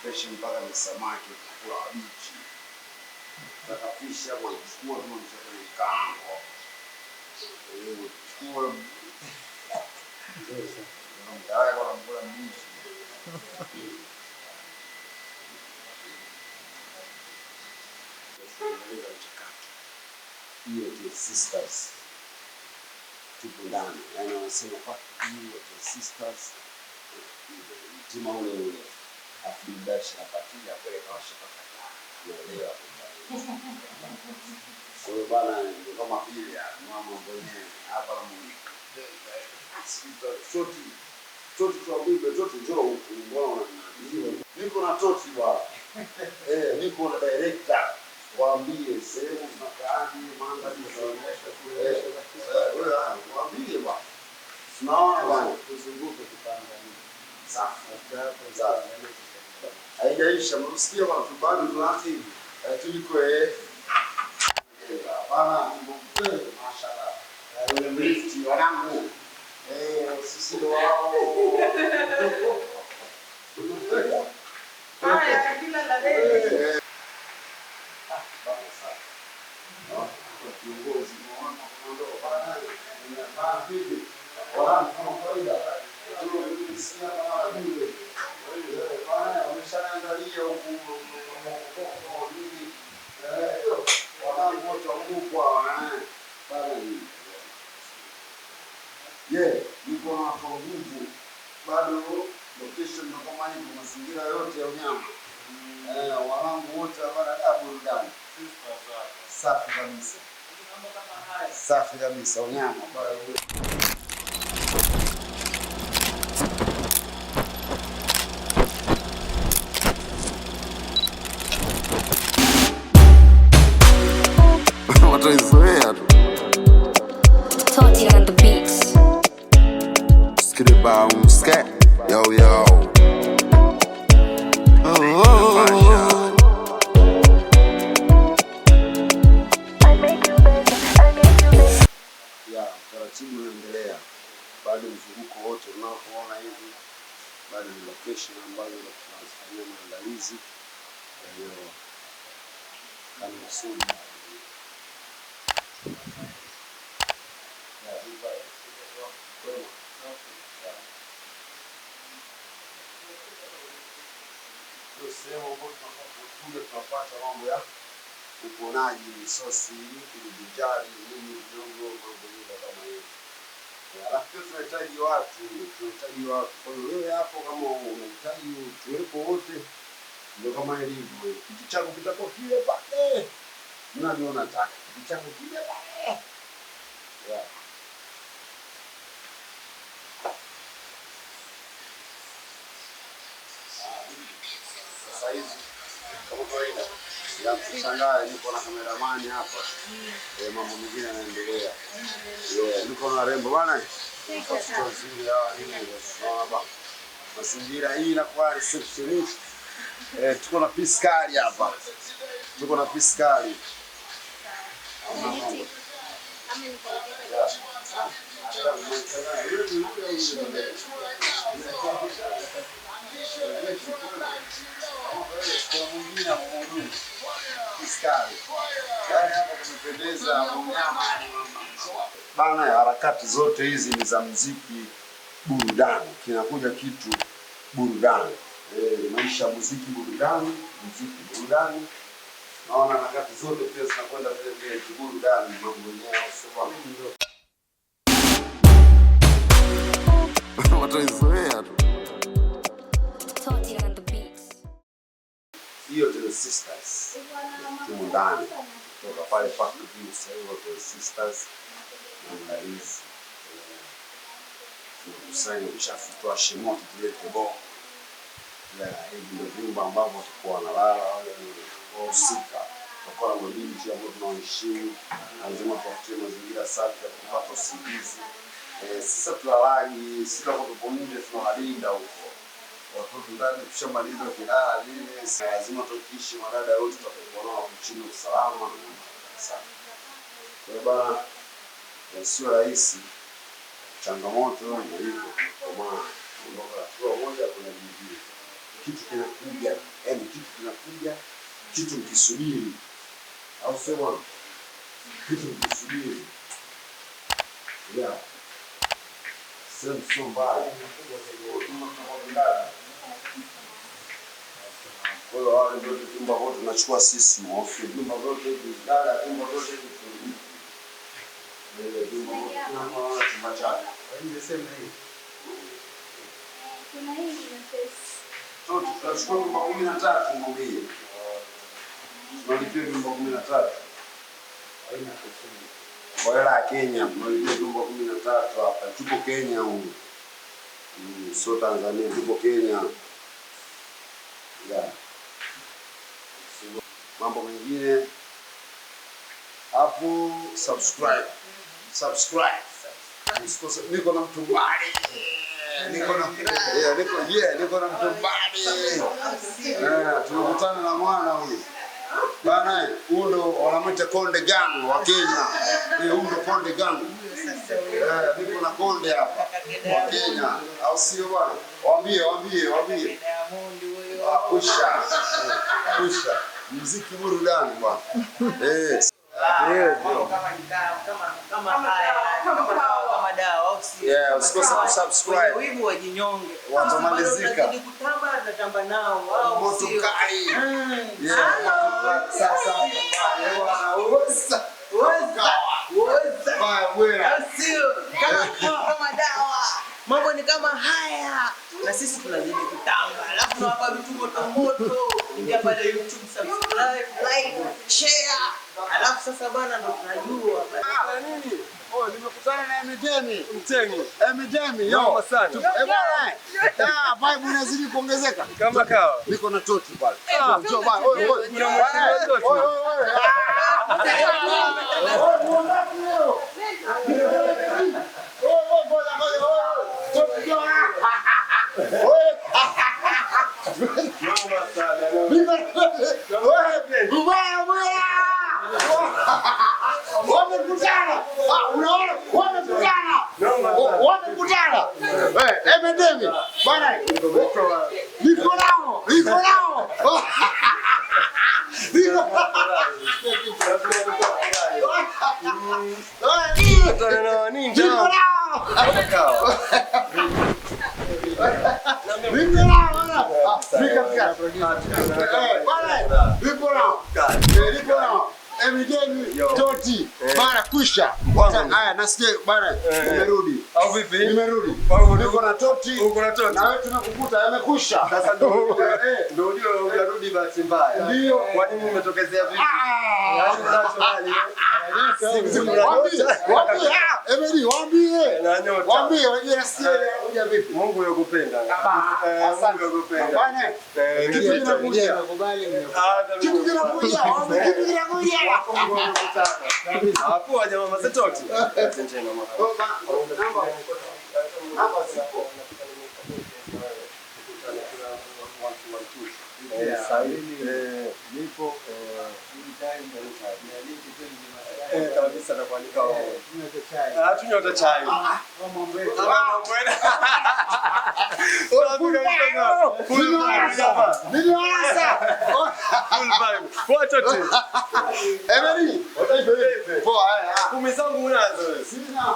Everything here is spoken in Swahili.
fresh mpaka ni samaki kwa wabichi. Sasa fish hapo chukua kama mchele kaango. Chukua. Ndio kwa mboga mbichi. Hiyo ndio sisters. Tupo ndani. Yaani wanasema kwa hiyo ndio sisters. Mtima ule ule. Afidash apatia pale kawasha paka. Naelewa. Kwa hiyo bana ndio kama vile mama mwenyewe hapa na mulika. Toti kwa bibi toti njoo huku mbona niko na toti bwana. Niko na director. Waambie sehemu makaani mandhari zinaonyesha kule. Wewe waambie bwana. Tunaona bwana kuzunguka kipanga nini. Safi. Haijaisha msikia watu bado tunaanza hivi. Tuliko bana mashaallah. Yule mlifti wanangu. Sisi ndo wao. Haya kila la leo. Viongozi mwana kuondoka bana. Ni bibi. Wala kama kawaida. Tunisikia kama bibi. Bana wameshaangalia huko nini. Wanangu wote wakubwa bana ni. Niko na watu nguvu. Bado location ndo kama hivi mazingira yote ya unyama. Wanangu wote bana burudani. Safi kabisa. Safi kabisa unyama bado. Wataizoea tu. Toti on the beats. Skid it bounce, scat. Yo. Taratibu unaendelea. Bado mzunguko wote unaoona hivi. Bado ni location ambayo tunafanyia maandalizi. Kwa hiyo kama usuli sehemu ambapo tunapata mambo ya uponaji, misosi, kujijali, nini vidogo, mambo kama hiyo. Alafu tunahitaji watu. Kwa hiyo wewe hapo kama unahitaji tuwepo wote, ndio kama ilivyo. Kitu chako kitakuwa kile pale. Nani unataka? Kitu chako kile pale. Sasa hizi kama kawaida ya kushangaa niko na kameramani hapa. Mambo mengine yanaendelea. Niko na rembo bwana. Mazingira hii inakuwa receptionist. Tuko na piskari hapa. Bana, harakati zote hizi ni za muziki burudani. Kinakuja kitu burudani. Maisha muziki burudani. Naona harakati zote pia zinakwenda vile burudani, mambo yenyewe sio mimi. Wataizoea tu. Toti on the beats. Hiyo ndio sisters. Tumo ndani. Toka pale Park View sasa hiyo sisters. Maandalizi. Tunakusanya uchafu toa shimo tulete bo. Hivi ndio vyumba ambavyo tulikuwa wanalala wale wahusika. Kwa kwa mabinti ambao tunawaheshimu, lazima tuwapatie mazingira safi ya kupata usingizi. Sasa tulalagi, sisi tuko nje tunawalinda huko. Watoto ndani tushamaliza kulala nini, lazima tukiishi madada wote tutakuwa nao chini usalama sana. Kwa bana sio rahisi, changamoto na hivyo kwa maana ndio kwa moja kuna bidii. kitu kinakuja, yaani kitu kinakuja, kitu mkisubiri, au sio bwana? Kitu mkisubiri, yeah, sio mbaya. Kwa hiyo wale ndio vyumba vyote tunachukua sisi, ofisi vyumba vyote hivi, dada vyumba vyote hivi vyumba vyote tunaona chumba chake. Nimesema hivi. Kuna hii ina face. Sote tunachukua vyumba 13 mwambie. Tunalipia vyumba 13. Haina kusema. Kwa hela ya Kenya, tunalipia vyumba 13 hapa. Tuko Kenya huko. Sio Tanzania, tuko Kenya. Yeah. Mambo mengine hapo, subscribe. Niko na mtu mbali. Niko na mtu mbali. Tunakutana na mwana huyu. Bana, huyo ndo wanamwita Konde Gang wa Kenya. Huyo ndo Konde Gang. Niko na Konde hapa wa Kenya. Au sio bwana? Waambie. Kusha. Muziki burudani bwana. Kama dawa au si? Yeah, usikose kusubscribe. Wivu wajinyonge. Watamalizika. Tunatamba nao au Moto sio? kali. Yeah, sasa Kama dawa. Mambo ni kama haya. Na sisi tunazidi kutamba. Alafu tunawapa vitu moto. Ingia pale YouTube, subscribe, like, share. Alafu sasa bana ndo tunajua nini? Oh, nimekutana na Emedemi. Emedemi, yo sana. Bwana. Vibe inazidi kuongezeka. Kama kawa. Niko na Toti pale. Njoo bwana. Kuna mashine Toti. Emedemi. Bwana. Niko nao. Toti bana kusha. Haya nasikia bana nimerudi. Au vipi? Nimerudi. Niko na Toti. Uko na Toti. Na wewe tunakukuta yamekusha. Sasa ndio unajua unarudi bahati mbaya. Ndio. Kwa nini umetokezea vipi? Waambie nasikia uja vipi? Mungu yakupenda. Asante. Bwana. Kitu kinakuja. Kitu kinakuja. Hapo jamaa Masetoti. Nipo kabisa na kuandika tunywa hata chai. Kumi zangu unazo. Sina.